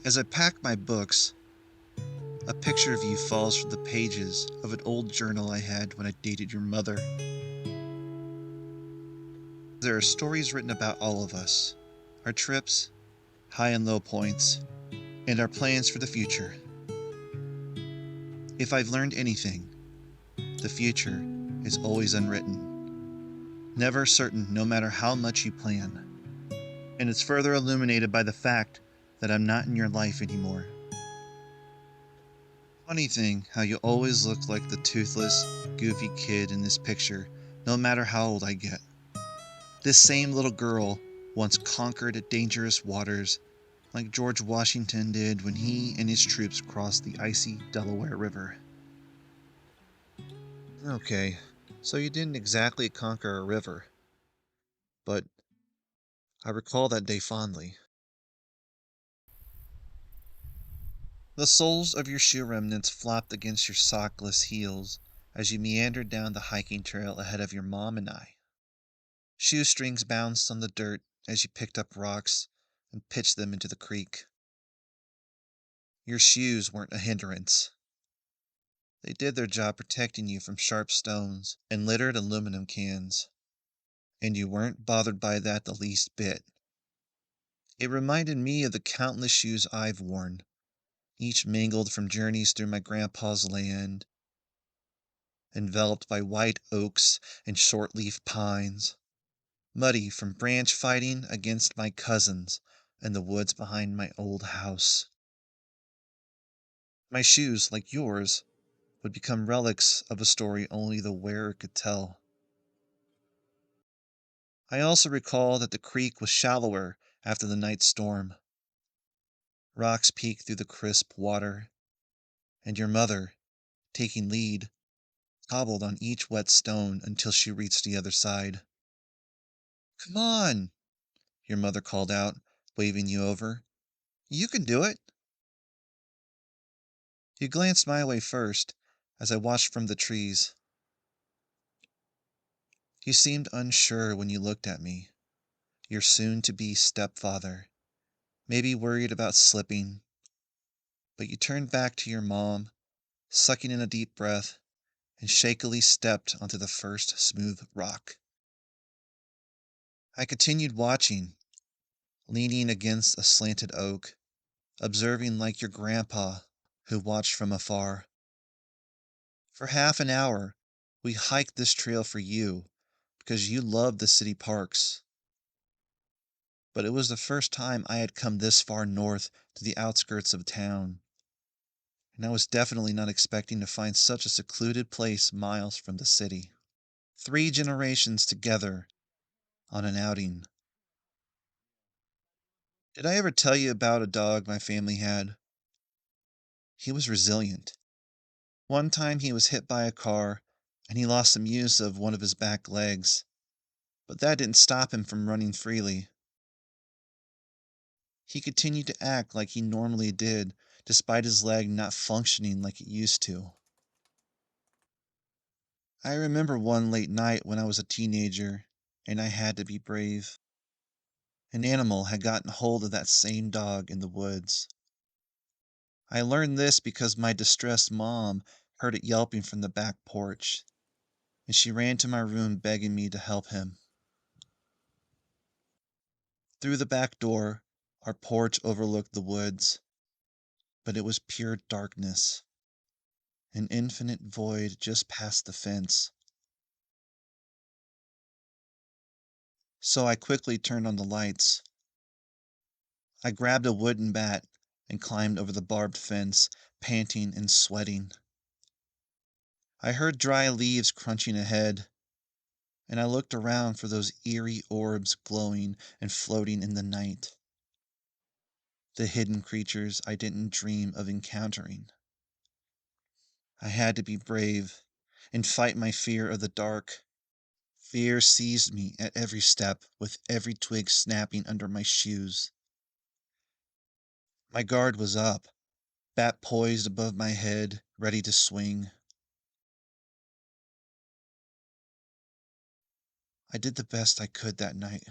As I pack my books, a picture of you falls from the pages of an old journal I had when I dated your mother. There are stories written about all of us, our trips, high and low points, and our plans for the future. If I've learned anything, the future is always unwritten, never certain no matter how much you plan. And it's further illuminated by the fact that I'm not in your life anymore. Funny thing how you always look like the toothless, goofy kid in this picture, no matter how old I get. This same little girl once conquered dangerous waters like George Washington did when he and his troops crossed the icy Delaware River. Okay, so you didn't exactly conquer a river, but I recall that day fondly. The soles of your shoe remnants flopped against your sockless heels as you meandered down the hiking trail ahead of your mom and I. Shoestrings bounced on the dirt as you picked up rocks and pitched them into the creek. Your shoes weren't a hindrance. They did their job protecting you from sharp stones and littered aluminum cans, and you weren't bothered by that the least bit. It reminded me of the countless shoes I've worn, each mangled from journeys through my grandpa's land, enveloped by white oaks and short-leaf pines, muddy from branch fighting against my cousins in the woods behind my old house. My shoes, like yours, would become relics of a story only the wearer could tell. I also recall that the creek was shallower after the night storm. Rocks peeked through the crisp water, and your mother, taking lead, hobbled on each wet stone until she reached the other side. "Come on," your mother called out, waving you over. "You can do it." You glanced my way first, as I watched from the trees. You seemed unsure when you looked at me, your soon-to-be stepfather, maybe worried about slipping, but you turned back to your mom, sucking in a deep breath, and shakily stepped onto the first smooth rock. I continued watching, leaning against a slanted oak, observing like your grandpa, who watched from afar. For half an hour, we hiked this trail for you, because you loved the city parks. But it was the first time I had come this far north to the outskirts of town, and I was definitely not expecting to find such a secluded place miles from the city. 3 generations together on an outing. Did I ever tell you about a dog my family had? He was resilient. One time he was hit by a car, and he lost some use of one of his back legs, but that didn't stop him from running freely. He continued to act like he normally did, despite his leg not functioning like it used to. I remember one late night when I was a teenager, and I had to be brave. An animal had gotten hold of that same dog in the woods. I learned this because my distressed mom heard it yelping from the back porch, and she ran to my room begging me to help him. Through the back door, our porch overlooked the woods, but it was pure darkness, an infinite void just past the fence. So I quickly turned on the lights. I grabbed a wooden bat and climbed over the barbed fence, panting and sweating. I heard dry leaves crunching ahead, and I looked around for those eerie orbs glowing and floating in the night. The hidden creatures I didn't dream of encountering. I had to be brave and fight my fear of the dark. Fear seized me at every step, with every twig snapping under my shoes. My guard was up, bat poised above my head, ready to swing. I did the best I could that night,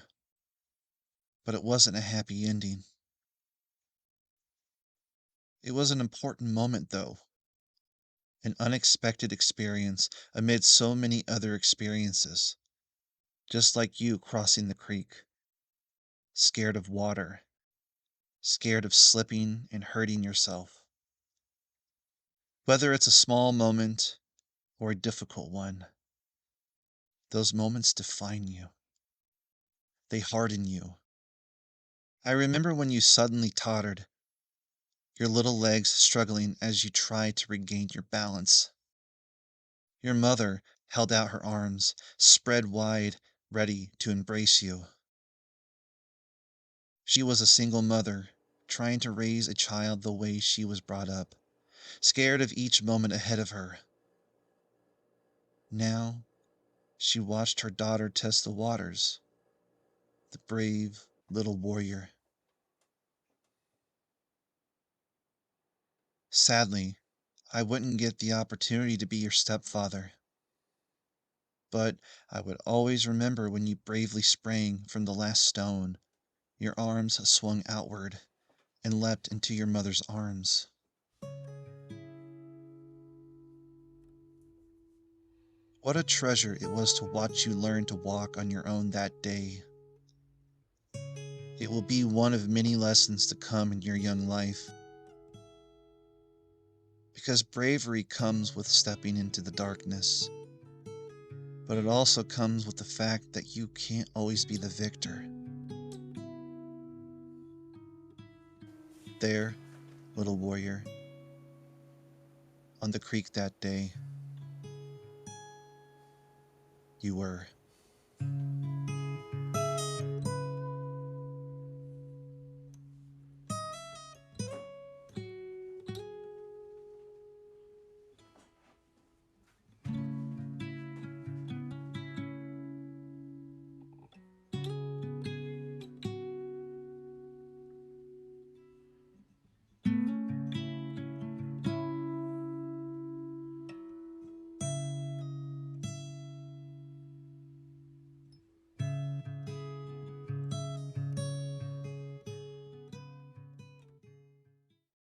but it wasn't a happy ending. It was an important moment, though, an unexpected experience amid so many other experiences, just like you crossing the creek, scared of water, scared of slipping and hurting yourself. Whether it's a small moment or a difficult one, those moments define you. They harden you. I remember when you suddenly tottered, your little legs struggling as you tried to regain your balance. Your mother held out her arms, spread wide, ready to embrace you. She was a single mother, trying to raise a child the way she was brought up, scared of each moment ahead of her. Now, she watched her daughter test the waters, the brave little warrior. Sadly, I wouldn't get the opportunity to be your stepfather, but I would always remember when you bravely sprang from the last stone, your arms swung outward, and leapt into your mother's arms. What a treasure it was to watch you learn to walk on your own that day. It will be one of many lessons to come in your young life, because bravery comes with stepping into the darkness, but it also comes with the fact that you can't always be the victor. There, little warrior, on the creek that day, you were.